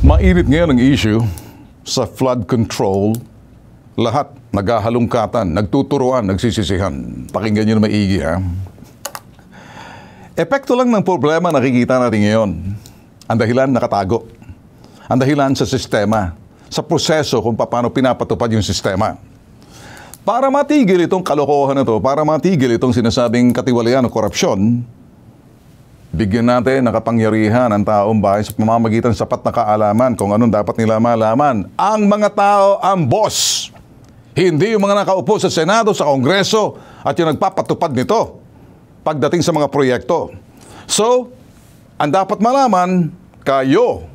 Mainit ngayon ang issue sa flood control. Lahat naghahalungkatan, nagtuturuan, nagsisisihan. Pakinggan nyo na maigi, ha? Epekto lang ng problema nakikita natin ngayon. Ang dahilan nakatago. Ang dahilan sa sistema, sa proseso kung paano pinapatupad yung sistema. Para matigil itong kalokohan na ito, para matigil itong sinasabing katiwalian o korupsyon, bigyan natin ng kapangyarihan ang taong bayan sa pamamagitan ng sapat na kaalaman kung anong dapat nila malaman. Ang mga tao ang boss. Hindi yung mga nakaupo sa Senado, sa Kongreso, at yung nagpapatupad nito pagdating sa mga proyekto. So, ang dapat malaman, kayo,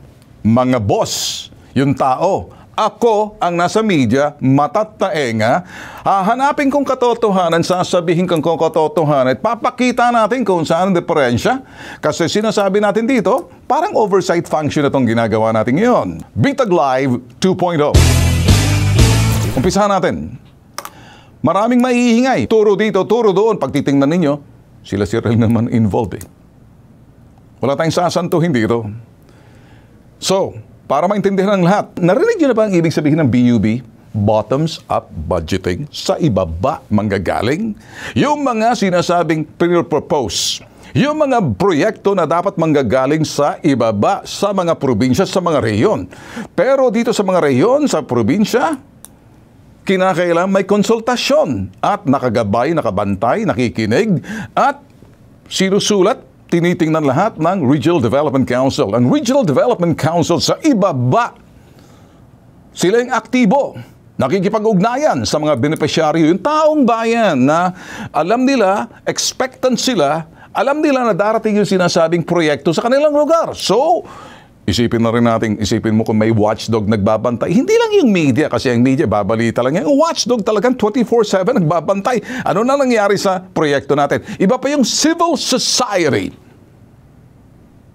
mga boss, yung tao, ako ang nasa media, matataenga, hahanapin kong katotohanan, sasabihin kong katotohanan, at papakita natin kung saan ang diferensya. Kasi sinasabi natin dito, parang oversight function na itong ginagawa natin ngayon. Bitag Live 2.0. Umpisahan natin. Maraming maiingay. Turo dito, turo doon. Pag titingnan ninyo, sila Cyril naman involved eh. Wala tayong sasantuhin dito. So, para maintindihan ng lahat, narinig nyo na ba ang ibig sabihin ng BUB? Bottoms-up budgeting. Sa ibaba manggagaling. Yung mga sinasabing pinropose. Yung mga proyekto na dapat manggagaling sa ibaba, sa mga probinsya, sa mga rehiyon. Pero dito sa mga rehiyon, sa probinsya, kinakailangan may konsultasyon at nakagabay, nakabantay, nakikinig at sinusulat, tinitingnan lahat ng Regional Development Council. Ang Regional Development Council sa ibaba, sila yung aktibo, nakikipag-ugnayan sa mga beneficiaryo, yung taong bayan na alam nila, expectant sila, alam nila na darating yung sinasabing proyekto sa kanilang lugar. So, isipin na rin natin, isipin mo kung may watchdog nagbabantay. Hindi lang yung media, kasi ang media babalita lang yan. Yung watchdog talagang 24/7 nagbabantay. Ano na nangyari sa proyekto natin? Iba pa yung civil society.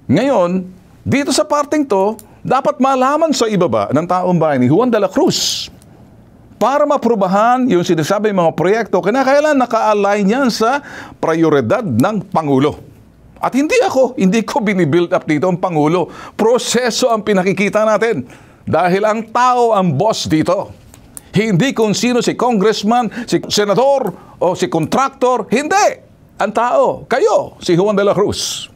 Ngayon, dito sa parting to, dapat malaman sa ibaba ng taong bayan ni Juan de la Cruz para maprubahan yung sinasabi mga proyekto, kinakailangan naka-align yan sa prioridad ng Pangulo. At hindi ko binibuild up dito ang Pangulo. Proseso ang pinakikita natin. Dahil ang tao ang boss dito. Hindi kung sino si congressman, si senador, o si contractor. Hindi. Ang tao, kayo, si Juan de la Cruz.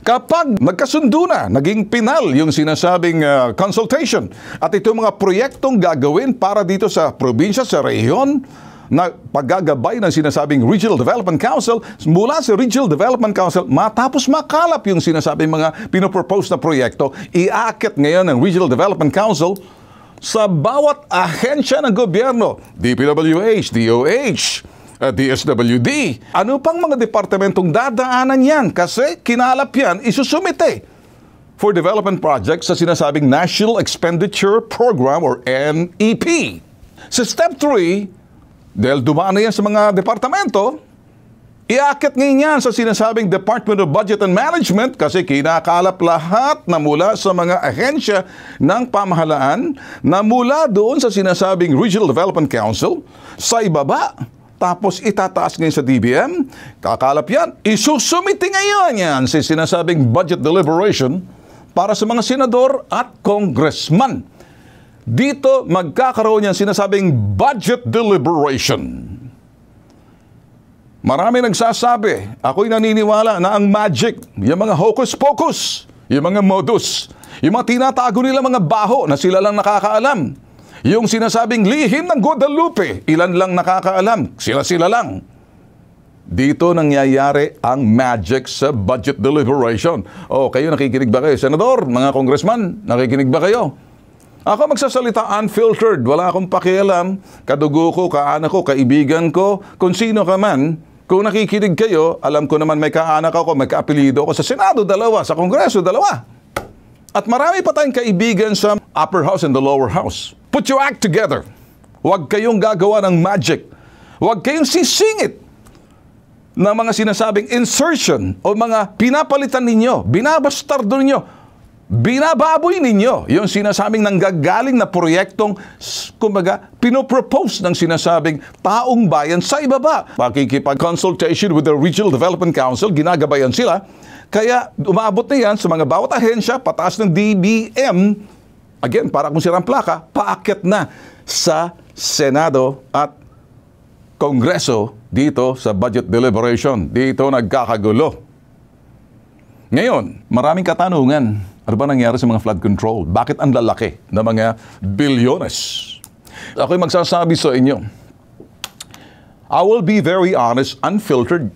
Kapag nagkasundo na, naging pinal yung sinasabing consultation at itong mga proyektong gagawin para dito sa probinsya, sa rehiyon, na paggagabay ng sinasabing Regional Development Council, mula sa Regional Development Council, matapos makalap yung sinasabing mga pinopropose na proyekto, iaakit ngayon ng Regional Development Council sa bawat ahensya ng gobyerno, DPWH, DOH, DSWD. Ano pang mga departamentong dadaanan yan? Kasi kinalap yan, isusumite for development projects sa sinasabing National Expenditure Program or NEP. Sa Step 3, dahil dumaan na yan sa mga departamento, iakit ngayon yan sa sinasabing Department of Budget and Management kasi kinakalap lahat na mula sa mga ahensya ng pamahalaan na mula doon sa sinasabing Regional Development Council sa ibaba. Tapos itataas ngayon sa DBM, kakalap yan, isusumiti ngayon yan sa sinasabing budget deliberation para sa mga senador at congressman. Dito magkakaroon yan sinasabing budget deliberation. Marami nagsasabi, ako'y naniniwala na ang magic, yung mga hocus-pocus, yung mga modus, yung mga tinatago nila mga baho na sila lang nakakaalam. Yung sinasabing lihim ng Guadalupe, ilan lang nakakaalam, sila-sila lang. Dito nangyayari ang magic sa budget deliberation. O, kayo nakikinig ba kayo? Senador, mga congressman, nakikinig ba kayo? Ako magsasalita unfiltered, wala akong pakialam, kadugo ko, kaanak ko, kaibigan ko, kung sino ka man. Kung nakikinig kayo, alam ko naman may kaanak ako, may kaapelido ako sa Senado, 2, sa Kongreso, 2. At marami pa tayong kaibigan sa upper house and the lower house. Put your act together. Huwag kayong gagawa ng magic. Huwag kayong sisingit ng mga sinasabing insertion o mga pinapalitan ninyo, binabastardo ninyo. Binababoy ninyo yung sinasabing nanggagaling na proyektong, kumbaga, pinopropose ng sinasabing taong bayan sa ibaba. Pakikipag-consultation with the Regional Development Council, ginagabayan sila Kaya umabot na yan sa mga bawat ahensya, pataas ng DBM, again, para kung sirang plaka, paakyat na sa Senado at Kongreso dito sa budget deliberation. Dito nagkakagulo. Ngayon, maraming katanungan. Ano ba nangyari sa mga flood control? Bakit ang lalaki ng mga bilyones? Ako'y magsasabi sa inyo, I will be very honest, unfiltered.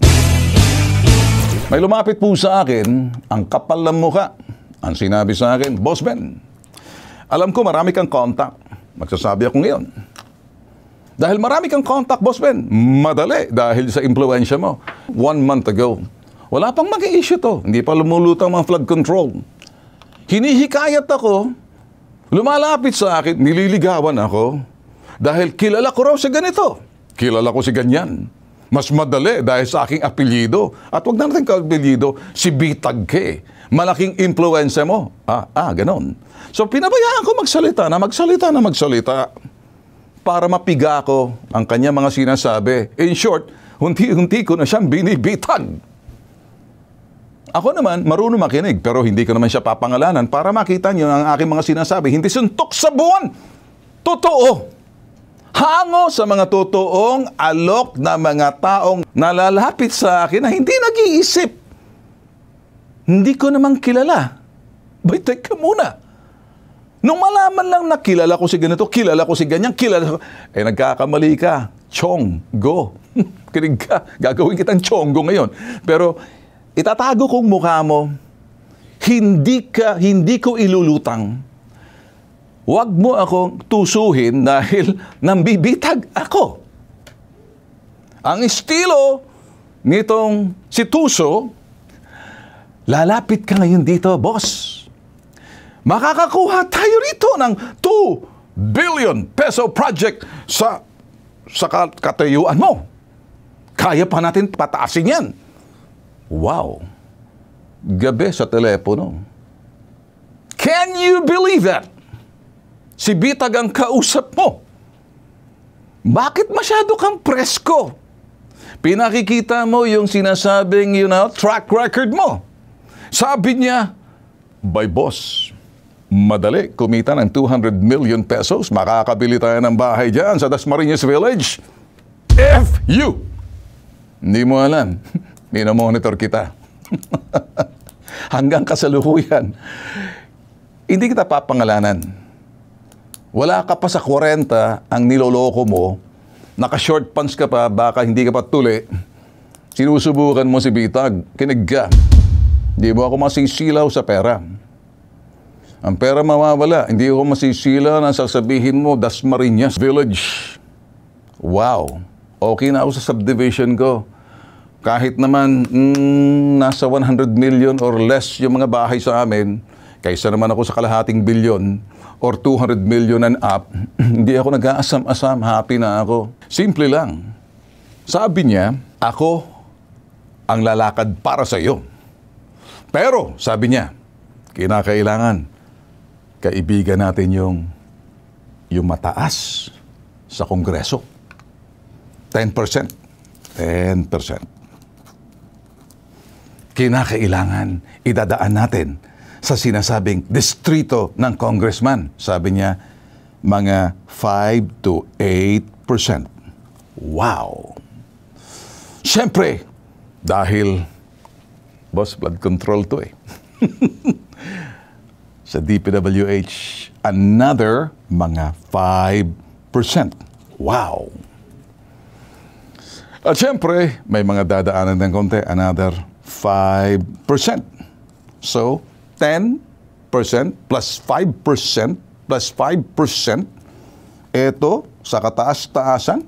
May lumapit po sa akin, ang kapal ng mukha. Ang sinabi sa akin, Boss Ben, alam ko marami kang contact. Magsasabi ako ngayon. Dahil marami kang contact, Boss Ben, madali dahil sa impluensya mo. 1 month ago, wala pang mag-i-issue to. Hindi pa lumulutang mga flood control. Hinihikayat ako, lumalapit sa akin, nililigawan ako, dahil kilala ko raw sa ganito. Kilala ko si ganyan. Mas madali dahil sa aking apelyido. At wag na natin ka-apelyido, si Bitag K. Malaking influensya mo. Ganon. So pinabayaan ko magsalita. Para mapiga ko ang kanya mga sinasabi. In short, hunti-hunti ko na siyang binibitag. Ako naman, marunong makinig, pero hindi ko naman siya papangalanan para makita niyo ang aking mga sinasabi. Hindi suntok sa buwan. Totoo. Hango sa mga totoong alok na mga taong nalalapit sa akin na hindi nag-iisip. Hindi ko naman kilala. Bay, teka muna. Nung malaman lang na kilala ko si ganito, kilala ko si ganyan, kilala ko, nagkakamali ka. Chonggo. Kinig ka. Gagawin kitang chonggo ngayon. Pero itatago kong mukha mo, hindi ko ilulutang. Huwag mo akong tusuhin dahil nambibitag ako. Ang estilo nitong si Tuso, lalapit ka ngayon dito, boss. Makakakuha tayo rito ng 2 billion peso project sa katayuan mo. Kaya pa natin pataasin yan. Wow. Gabi sa telepono. Can you believe that? Si Bitag ang kausap mo. Bakit masyado kang presko? Pinakikita mo yung sinasabing, track record mo. Sabi niya, by boss, madali kumita ng 200 million pesos. Makakabili tayo ng bahay dyan sa Dasmariñas Village. F.U. Hindi mo alam. Minomonitor kita. Hanggang kasalukuyan. Hindi kita papangalanan. Wala ka pa sa 40, ang niloloko mo, naka-short pants ka pa, baka hindi ka pa tuli, sinusubukan mo si Bitag, kinig ka. Hindi mo ako masisilaw sa pera. Ang pera mawawala, hindi ako masisilaw na sasabihin mo, Dasmariñas Village. Wow, okay na ako sa subdivision ko. Kahit naman nasa 100 million or less yung mga bahay sa amin, kaysa naman ako sa kalahating bilyon, or 200 million and up, hindi ako nag-aasam-asam, happy na ako. Simple lang. Sabi niya, ako ang lalakad para sa iyo. Pero, sabi niya, kinakailangan, kaibigan natin yung mataas sa Kongreso. 10%. 10%. Kinakailangan, idadaan natin sa sinasabing distrito ng congressman. Sabi niya, mga 5 to 8%. Wow! Siyempre, dahil, boss, flood control to eh. Sa DPWH, another mga 5%. Wow! At siyempre, may mga dadaanan ng konti, another 5%. So, 10% plus 5% plus 5%, eto, sa kataas-taasan,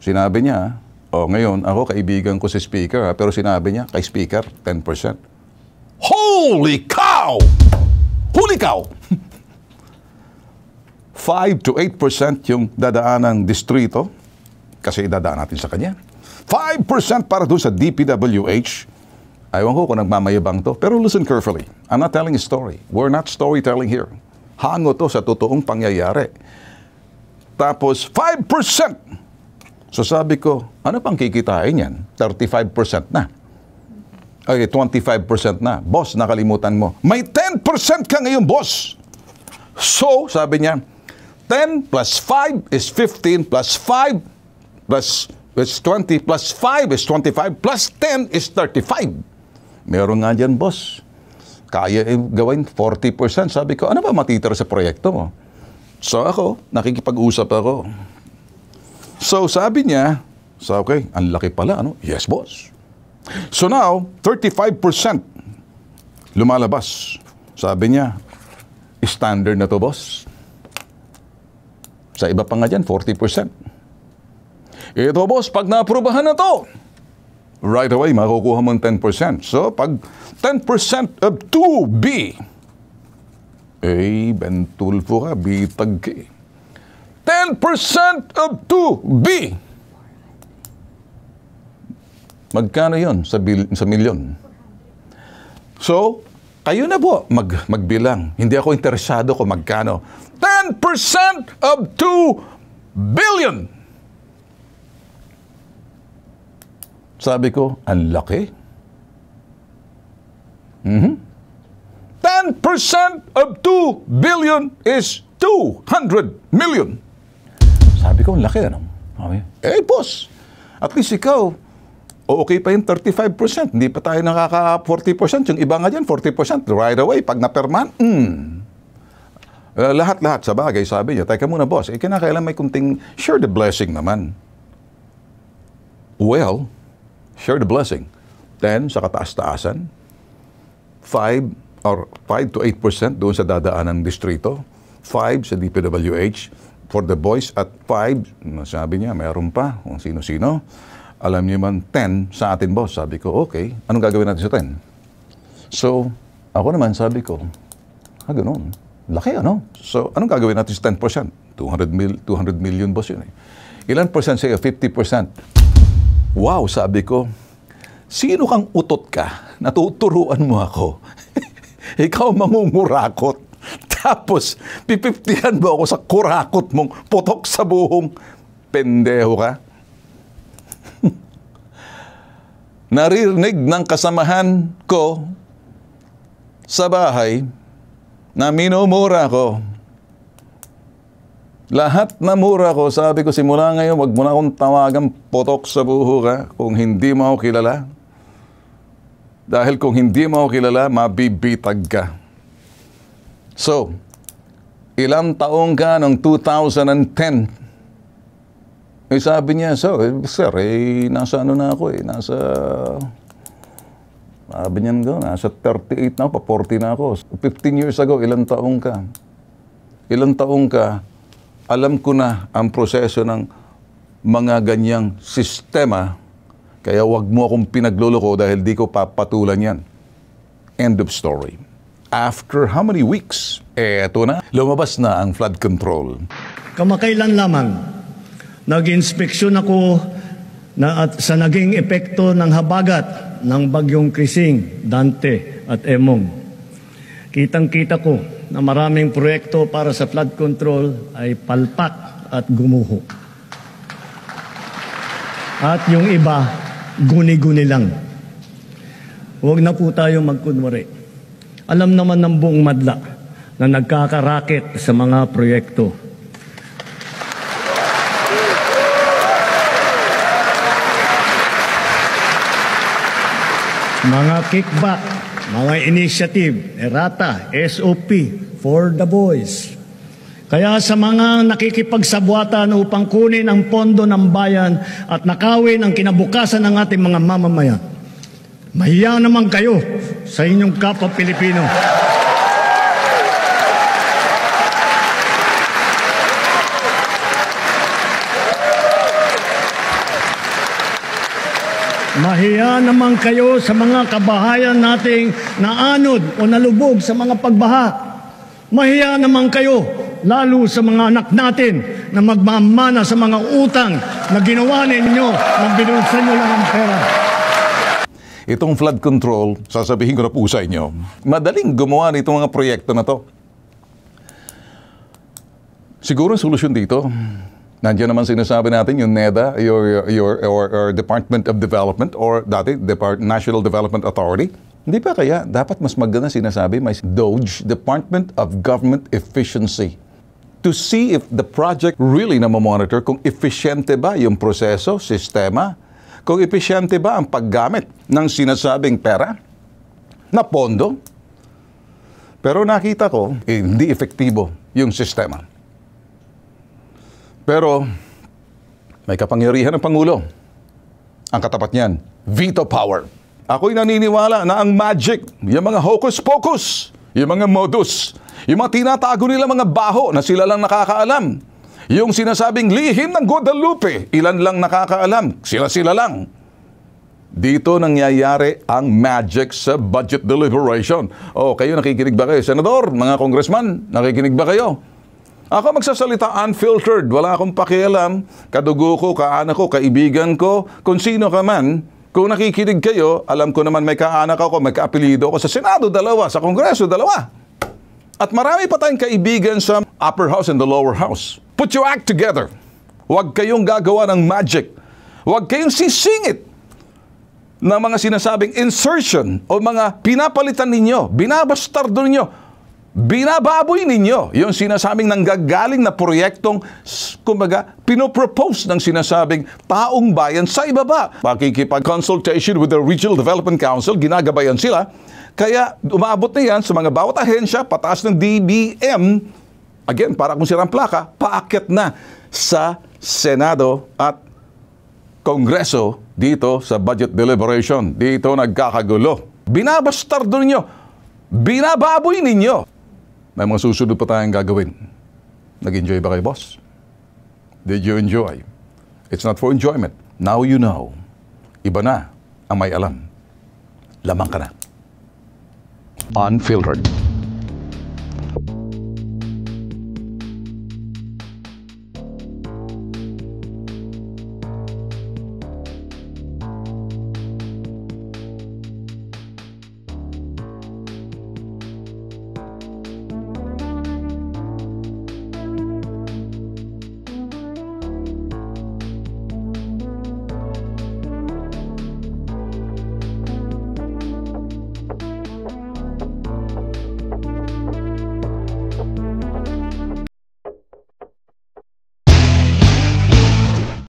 sinabi niya, ngayon, ako, kaibigan ko si Speaker, pero sinabi niya, kay Speaker, 10%. Holy cow! Holy cow! 5 to 8% yung dadaan ng distrito, kasi idadaan natin sa kanya. 5% para doon sa DPWH. Ayaw ko kung nagmamayabang to. Pero listen carefully. I'm not telling a story. We're not storytelling here. Hango to sa totoong pangyayari. Tapos, 5%. So sabi ko, ano pang kikitain yan? 35% na. Okay, 25% na. Boss, nakalimutan mo. May 10% ka ngayon, boss. So, sabi niya, 10 plus 5 is 15 plus 5 plus is 20 plus 5 is 25 plus 10 is 35. Meron nga dyan, boss. Kaya gawin 40%. Sabi ko, ano ba matitira sa proyekto mo? So ako, nakikipag-usap ako. So sabi niya, so okay, ang laki pala, ano? Yes, boss. So now, 35% lumalabas. Sabi niya, standard na to, boss. Sa iba pa nga dyan, 40%. Ito, boss, pag naaprubahan na to, right away, makukuha mo 10%. So, pag 10% of 2B, Bentulfo ka, bitag ka. 10% of 2B. Magkano yon sa milyon? So, kayo na po magbilang. Hindi ako interesado kung magkano. 10% of 2 billion. Sabi ko, ang laki. 10% of 2 billion is 200 million. Sabi ko, ang laki, ano? Boss, at least ikaw, okay pa yung 35%. Hindi pa tayo nakaka-40%. Yung iba nga dyan, 40%. Right away, pag naperman, lahat-lahat sa bagay, sabi niya, teka muna, boss, kinakailan may kunting share the blessing naman. Well, share the blessing. 10 sa kataas-taasan, 5 to 8% doon sa dadaan ng distrito, 5 sa DPWH for the boys, at 5, sabi niya, mayroon pa kung sino-sino. Alam niyo man, 10 sa atin, boss. Sabi ko, okay, anong gagawin natin sa 10? So, ako naman, sabi ko, ganoon. Laki, ano? So, anong gagawin natin sa 10%? 200 million, boss, yun. Ilan percent sa'yo? 50%. Wow, sabi ko, sino kang utot ka? Natuturuan mo ako. Ikaw mangungurakot. Tapos, pipiptihan mo ako sa kurakot mong putok sa buhong. Pendeho ka. Naririnig ng kasamahan ko sa bahay na minumura ko. Lahat na mura ko, sabi ko, simula ngayon, wag mo na akong tawagan putok sa buho ka kung hindi mo ako kilala. Dahil kung hindi mo ako kilala, mabibitag ka. So, ilang taong ka ng 2010? Sabi niya, so, sir, nasa ano na ako sabi niya nasa 38 na ako, pa 40 na ako. 15 years ago, ilang taong ka? Ilang taong ka, alam ko na ang proseso ng mga ganyang sistema, kaya wag mo akong pinagluloko dahil di ko papatulan yan. End of story. After how many weeks? Eto na, lumabas na ang flood control. Kamakailan lamang, nag-inspeksyon ako sa naging epekto ng habagat ng bagyong Krising, Dante at Emong. Kitang-kita ko na maraming proyekto para sa flood control ay palpak at gumuho. At yung iba, guni-guni lang. Huwag na po tayo magkunwari. Alam naman ng buong madla na nagkakaraket sa mga proyekto. Mga kickback, mga initiative, errata, SOP, for the boys. Kaya sa mga nakikipagsabwatan upang kunin ang pondo ng bayan at nakawin ang kinabukasan ng ating mga mamamayan, mahiya naman kayo sa inyong kapwa Pilipino. Mahiya naman kayo sa mga kabahayan nating naanod o nalubog sa mga pagbaha. Mahiya naman kayo, lalo sa mga anak natin na magmamana sa mga utang na ginawa ninyo nang binulsan nyo lang ang pera. Itong flood control, sasabihin ko na po sa inyo, madaling gumawa nitong mga proyekto na to. Siguro ang solusyon dito, Nandiyan naman sinasabi natin yung NEDA, or Department of Development, or dati National Development Authority. Hindi pa kaya dapat mas maganda sinasabi may DOGE, Department of Government Efficiency, to see if the project really na-monitor kung efficiente ba yung proseso, sistema, kung efficiente ba ang paggamit ng sinasabing pera na pondo. Pero nakita ko, hindi efektibo yung sistema. Pero may kapangyarihan ng Pangulo. Ang katapat niyan, veto power. Ako'y naniniwala na ang magic, yung mga hocus-pocus, yung mga modus, yung mga tinatago nila mga baho na sila lang nakakaalam, yung sinasabing lihim ng Guadalupe, ilan lang nakakaalam, sila-sila lang. Dito nangyayari ang magic sa budget deliberation. O, kayo nakikinig ba kayo? Senador, mga congressman, nakikinig ba kayo? Ako magsasalita unfiltered, wala akong pakialam, kadugo ko, kaanak ko, kaibigan ko, kung sino ka man. Kung nakikinig kayo, alam ko naman may kaanak ako, may kaapelido ako sa Senado, dalawa, sa Kongreso, dalawa. At marami pa tayong kaibigan sa upper house and the lower house. Put your act together. Huwag kayong gagawa ng magic. Huwag kayong sisingit ng mga sinasabing insertion o mga pinapalitan ninyo, binabastardo ninyo, binababoy ninyo yung sinasabing nanggagaling na proyektong, kumbaga, pinopropose ng sinasabing taong bayan sa ibaba. Pakikipag-consultation with the Regional Development Council, ginagabayan sila. Kaya umabot na yan sa mga bawat ahensya, pataas ng DBM, again, para kung sirang plaka, paakyat na sa Senado at Kongreso dito sa budget deliberation. Dito nagkakagulo. Binabastardo ninyo. Binababoy ninyo. May mga susunod pa tayong gagawin. Nag-enjoy ba kayo, boss? Did you enjoy? It's not for enjoyment. Now you know. Iba na ang may alam. Lamang ka na. Unfiltered.